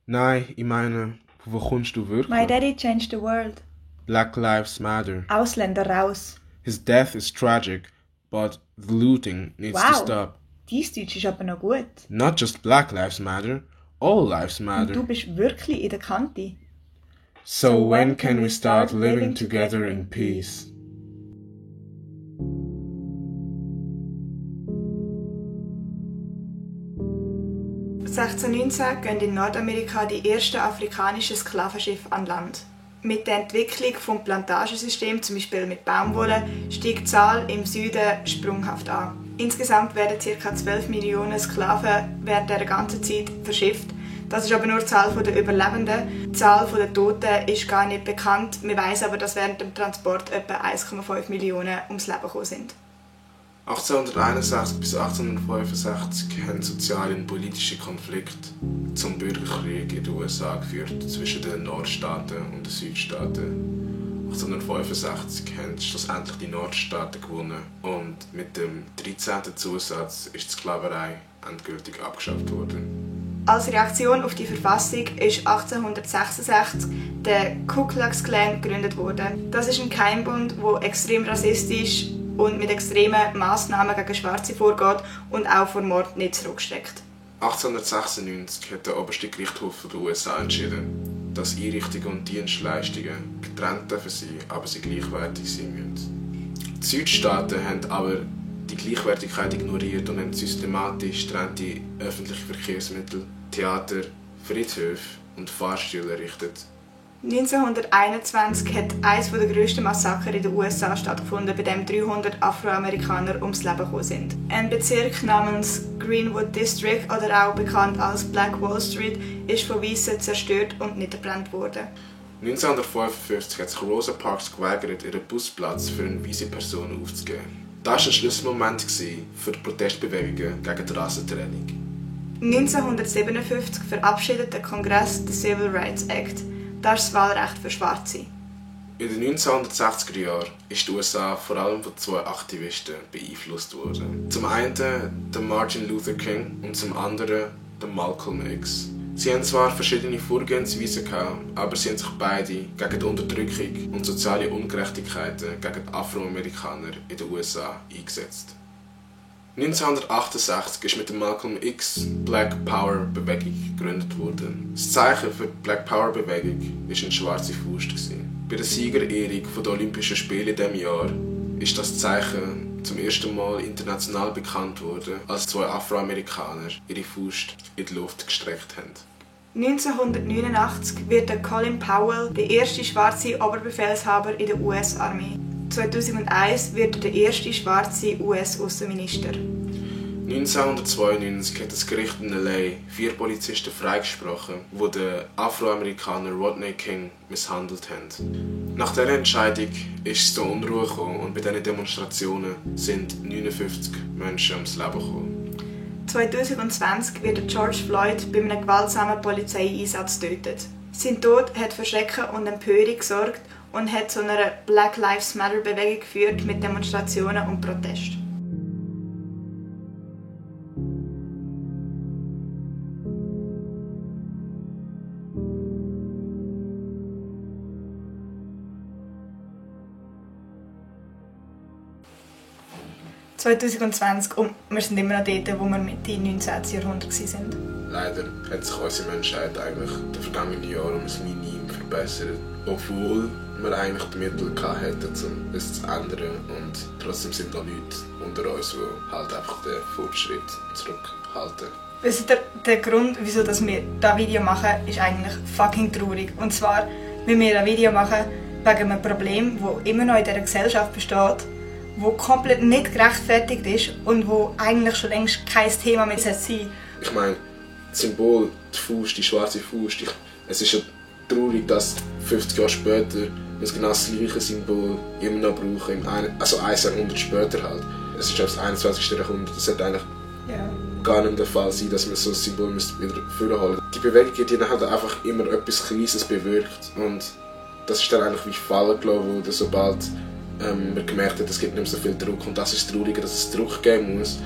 Nein, ich meine, von wo kommst du wirklich? My daddy changed the world. Black Lives Matter. Ausländer raus. His death is tragic, but the looting needs to Wow, stop. dein Deutsch ist aber noch gut. Not just Black Lives Matter, all lives Und matter. du bist wirklich in der Kante. So when can we start living together in peace? (1619) gehen in Nordamerika die ersten afrikanischen Sklavenschiffe an Land. Mit der Entwicklung des Plantagensystems, zum Beispiel mit Baumwolle, steigt die Zahl im Süden sprunghaft an. Insgesamt werden ca. 12 Millionen Sklaven während der ganzen Zeit verschifft. Das ist aber nur die Zahl der Überlebenden. Die Zahl der Toten ist gar nicht bekannt. Man weiss aber, dass während dem Transport etwa 1,5 Millionen ums Leben gekommen sind. 1861 bis 1865 haben soziale und politische Konflikte zum Bürgerkrieg in den USA geführt zwischen den Nordstaaten und den Südstaaten. 1865 haben schlussendlich die Nordstaaten gewonnen und mit dem 13. Zusatz ist die Sklaverei endgültig abgeschafft worden. Als Reaktion auf die Verfassung ist 1866 der Ku Klux Klan gegründet worden. Das ist ein Geheimbund, der extrem rassistisch und mit extremen Massnahmen gegen Schwarze vorgeht und auch vor Mord nicht zurücksteckt. 1896 hat der oberste Gerichtshof der USA entschieden, dass Einrichtungen und Dienstleistungen getrennt dürfen sein, aber sie gleichwertig sein müssen. Die Südstaaten haben aber die Gleichwertigkeit ignoriert und haben systematisch getrennte öffentliche Verkehrsmittel, Theater, Friedhöfe und Fahrstühle errichtet. 1921 hat eines der grössten Massaker in den USA stattgefunden, bei dem 300 Afroamerikaner ums Leben gekommen sind. Ein Bezirk namens Greenwood District, oder auch bekannt als Black Wall Street, ist von Weißen zerstört und niedergebrannt worden. 1955 hat sich Rosa Parks geweigert, ihren Busplatz für eine weiße Person aufzugeben. Das war ein Schlüsselmoment für die Protestbewegungen gegen die Rassentrennung. 1957 verabschiedet der Kongress den Civil Rights Act. Das ist das Wahlrecht für Schwarze. In den 1960er Jahren ist die USA vor allem von zwei Aktivisten beeinflusst worden. Zum einen der Martin Luther King und zum anderen der Malcolm X. Sie haben zwar verschiedene Vorgehensweisen gehabt, aber sie haben sich beide gegen die Unterdrückung und soziale Ungerechtigkeiten gegen die Afroamerikaner in den USA eingesetzt. 1968 ist mit der Malcolm X Black Power Bewegung gegründet worden. Das Zeichen für die Black Power Bewegung war eine schwarze Faust. Bei der Siegerehrung der Olympischen Spiele in diesem Jahr ist das Zeichen zum ersten Mal international bekannt worden, als zwei Afroamerikaner ihre Faust in die Luft gestreckt haben. 1989 wird der Colin Powell der erste schwarze Oberbefehlshaber in der US-Armee. 2001 wird er der erste schwarze US-Außenminister. 1992 hat das Gericht in LA 4 Polizisten freigesprochen, die den Afroamerikaner Rodney King misshandelt haben. Nach dieser Entscheidung ist es zu Unruhe gekommen und bei diesen Demonstrationen sind 59 Menschen ums Leben gekommen. 2020 wird George Floyd bei einem gewaltsamen Polizeieinsatz getötet. Sein Tod hat für Schrecken und Empörung gesorgt und hat zu einer Black Lives Matter Bewegung geführt mit Demonstrationen und Protesten. (2020) und wir sind immer noch dort, wo wir Mitte 19. Jahrhundert waren. Leider hat sich unsere Menschheit eigentlich in den vergangenen Jahren um ein Minim verbessert, obwohl wir eigentlich die Mittel hatten, um es zu ändern. Und trotzdem sind noch Leute unter uns, die halt einfach den Fortschritt zurückhalten. Der Grund, wieso wir dieses Video machen, ist eigentlich fucking traurig. Und zwar, wenn wir ein Video machen wegen einem Problem, das immer noch in dieser Gesellschaft besteht, wo komplett nicht gerechtfertigt ist und wo eigentlich schon längst kein Thema mehr sein sollte. Ich meine, das Symbol, die Faust, die schwarze Faust, es ist ja traurig, dass 50 Jahre später wir genau das gleiche Symbol immer noch brauchen, also ein Jahrhundert später halt. Es ist das 21. Jahrhundert, das sollte eigentlich gar nicht der Fall sein, dass man so ein Symbol wieder vorholen müsste. Die Bewegung hat halt einfach immer etwas Kleines bewirkt und das ist dann eigentlich wie fallen gelassen worden, sobald man gemerkt hat, es gibt nicht mehr so viel Druck. Und das ist trauriger, dass es Druck geben muss,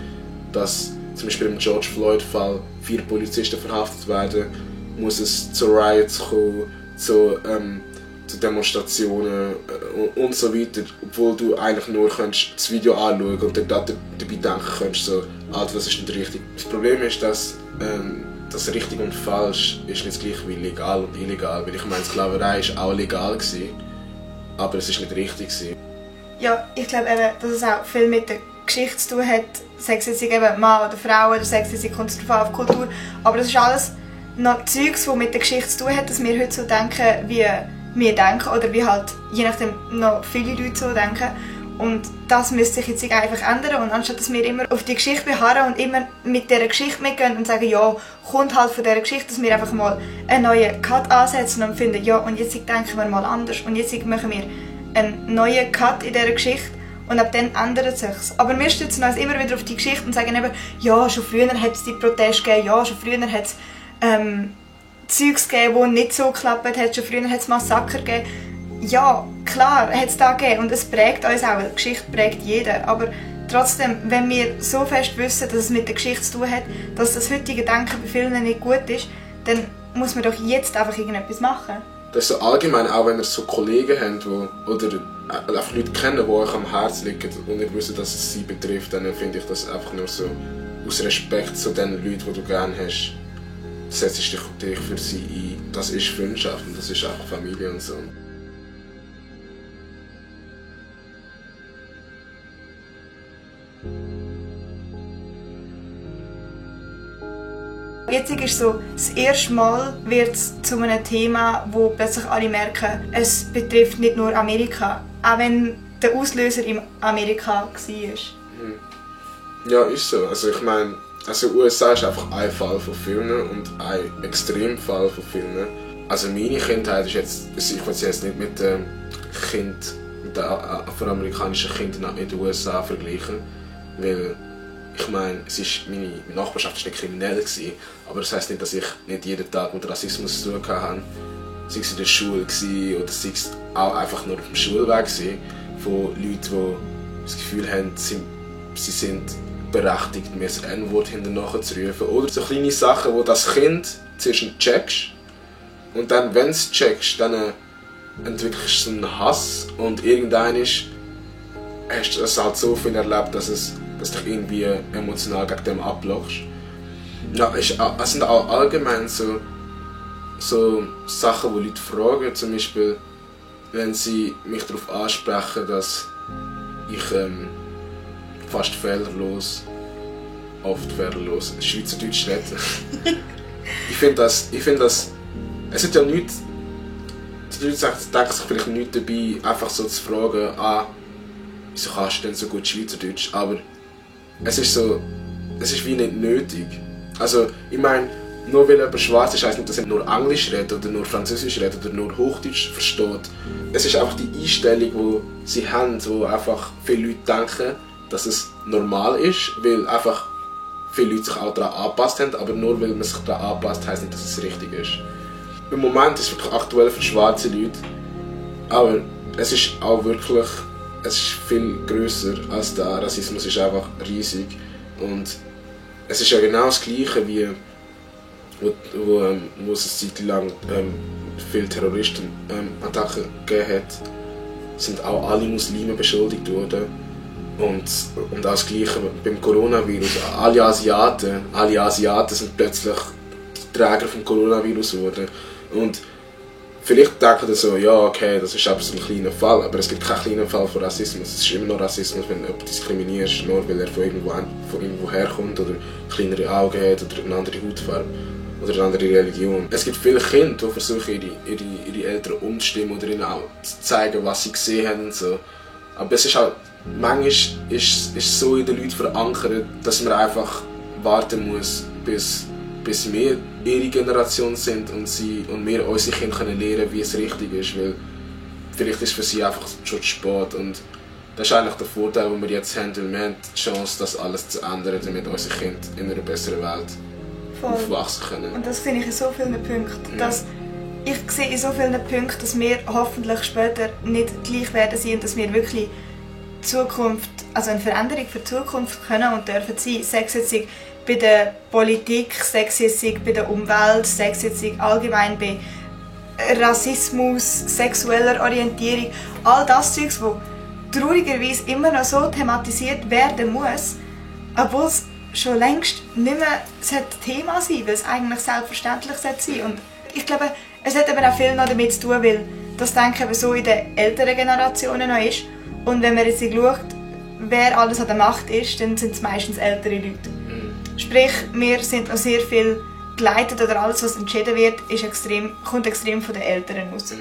dass zum Beispiel im George Floyd-Fall 4 Polizisten verhaftet werden muss es zu Riots kommen, zu Demonstrationen und so weiter, obwohl du eigentlich nur das Video anschauen und dann dabei denken kannst, so, Alter, das ist nicht richtig. Das Problem ist, dass das richtig und falsch ist nicht das gleiche wie legal und illegal, weil ich meine, Sklaverei war auch legal gewesen, aber es ist nicht richtig gewesen. Ja, ich glaube eben, dass es auch viel mit der Geschichte zu tun hat, sei es jetzt eben Mann oder Frau oder sei es jetzt kommt es drauf auf Kultur, aber das ist alles noch Zeugs, das mit der Geschichte zu tun hat, dass wir heute so denken, wie wir denken oder wie halt je nachdem noch viele Leute so denken. Und das müsste sich jetzt einfach ändern. Und anstatt dass wir immer auf die Geschichte beharren und immer mit dieser Geschichte mitgehen und sagen, ja, kommt halt von dieser Geschichte, dass wir einfach mal einen neuen Cut ansetzen und finden, ja, und jetzt denken wir mal anders. Und jetzt machen wir einen neuen Cut in dieser Geschichte und ab dann ändert es sich. Aber wir stützen uns immer wieder auf die Geschichte und sagen eben, ja, schon früher hat es die Proteste gegeben, ja, schon früher hat es Zeugs gegeben, die nicht so geklappt hat, schon früher hat es Massaker gegeben. Ja, klar, hat es da gegeben und es prägt uns auch, die Geschichte prägt jeden, aber trotzdem, wenn wir so fest wissen, dass es mit der Geschichte zu tun hat, dass das heutige Denken bei vielen nicht gut ist, dann muss man doch jetzt einfach irgendetwas machen. Das ist so allgemein, auch wenn ihr so Kollegen habt, oder einfach Leute kennen, die euch am Herzen liegen und nicht wissen, dass es sie betrifft, dann finde ich das einfach nur so aus Respekt zu den Leuten, die du gerne hast, setzt dich für sie ein. Das ist Freundschaft und das ist auch Familie und so. Jetzt ist so, das erste Mal wird es zu einem Thema, wo plötzlich alle merken, es betrifft nicht nur Amerika, auch wenn der Auslöser in Amerika war. Ja, ist so. Also ich meine, USA ist einfach ein Fall von vielen und ein Extremfall von vielen. Also meine Kindheit ist jetzt, ich will sie jetzt nicht mit den afroamerikanischen Kindern in den USA vergleichen, weil ich meine, meine Nachbarschaft war nicht kriminell, aber das heisst nicht, dass ich nicht jeden Tag mit Rassismus zu tun hatte. Sei es in der Schule oder sei es auch einfach nur auf dem Schulweg von Leuten, die das Gefühl haben, sie sind berechtigt, mir das N-Wort hinterher zu rufen. Oder so kleine Sachen, wo das Kind zwischen checkst und dann, wenn du es checkst, dann entwickelst du einen Hass und irgendwann hast du es halt so viel erlebt, dass du dich irgendwie emotional gegen dem ablockst. Ja, es sind auch allgemein so Sachen, die Leute fragen, zum Beispiel, wenn sie mich darauf ansprechen, dass ich fast oft fehlerlos Schweizerdeutsch rede. Ich finde das, es hat ja nichts, die Leute denken sich vielleicht nichts dabei, einfach so zu fragen, wieso kannst du denn so gut Schweizerdeutsch, aber es ist wie nicht nötig. Also, ich meine, nur weil jemand schwarz ist, heisst nicht, dass er nur Englisch redet oder nur Französisch redet oder nur Hochdeutsch versteht. Es ist einfach die Einstellung, die sie haben, wo einfach viele Leute denken, dass es normal ist, weil einfach viele Leute sich auch daran angepasst haben, aber nur weil man sich daran anpasst, heisst nicht, dass es richtig ist. Im Moment ist es wirklich aktuell für schwarze Leute, aber es ist auch wirklich, es ist viel grösser als der Rassismus ist einfach riesig und es ist ja genau das Gleiche wie wo es eine Zeit lang viele Terroristenattacken gegeben hat, sind auch alle Muslime beschuldigt worden und auch das Gleiche beim Coronavirus. Alle Asiaten sind plötzlich die Träger vom Coronavirus geworden und vielleicht denken sie so, ja okay, das ist absolut ein kleiner Fall, aber es gibt keinen kleinen Fall von Rassismus. Es ist immer noch Rassismus, wenn du jemanden diskriminierst, nur weil er von irgendwo herkommt oder kleinere Augen hat oder eine andere Hautfarbe oder eine andere Religion. Es gibt viele Kinder, die versuchen, ihre Eltern umzustimmen oder ihnen auch zu zeigen, was sie gesehen haben. Und so. Aber es ist halt, manchmal ist so in den Leuten verankert, dass man einfach warten muss, bis wir ihre Generation sind und wir unsere Kinder lernen können, wie es richtig ist, weil vielleicht ist es für sie einfach schon zu spät und das ist eigentlich der Vorteil, den wir jetzt haben, weil wir haben die Chance, das alles zu ändern, damit unsere Kinder in einer besseren Welt aufwachsen können. Und das sehe ich in so vielen Punkten, dass ich sehe in so vielen Punkten, dass wir hoffentlich später nicht gleich werden sein und dass wir wirklich Zukunft, also eine Veränderung für die Zukunft können und dürfen sein, sei es jetzt bei der Politik, sei es bei der Umwelt, sei es allgemein bei Rassismus, sexueller Orientierung, all das Zeugs, wo traurigerweise immer noch so thematisiert werden muss, obwohl es schon längst nicht mehr Thema sein sollte, weil es eigentlich selbstverständlich sein sollte. Und ich glaube, es hat eben auch viel noch damit zu tun, weil das Denken eben so in den älteren Generationen noch ist. Und wenn man jetzt schaut, wer alles an der Macht ist, dann sind es meistens ältere Leute. Sprich, wir sind noch sehr viel geleitet oder alles, was entschieden wird, kommt extrem von den Eltern aus.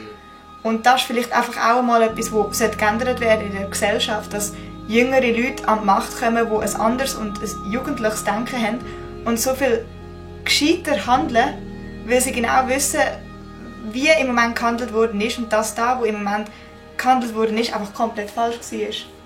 Und das ist vielleicht einfach auch mal etwas, das geändert werden in der Gesellschaft, dass jüngere Leute an die Macht kommen, die ein anderes und ein jugendliches Denken haben und so viel gescheiter handeln, weil sie genau wissen, wie im Moment gehandelt worden ist und dass da, wo im Moment gehandelt worden ist, einfach komplett falsch war.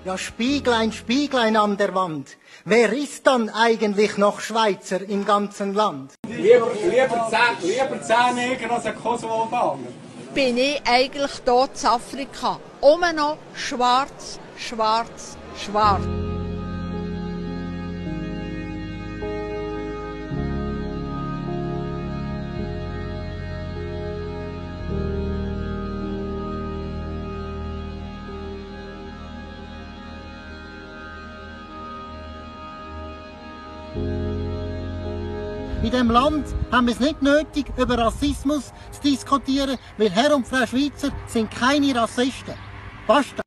Ja, Spieglein, Spieglein an der Wand. Wer ist dann eigentlich noch Schweizer im ganzen Land? Lieber 10 Neger als ein Kosovo-Albaner. Bin ich eigentlich hier in Afrika? Immer noch schwarz, schwarz, schwarz. In diesem Land haben wir es nicht nötig, über Rassismus zu diskutieren, weil Herr und Frau Schweizer sind keine Rassisten. Basta!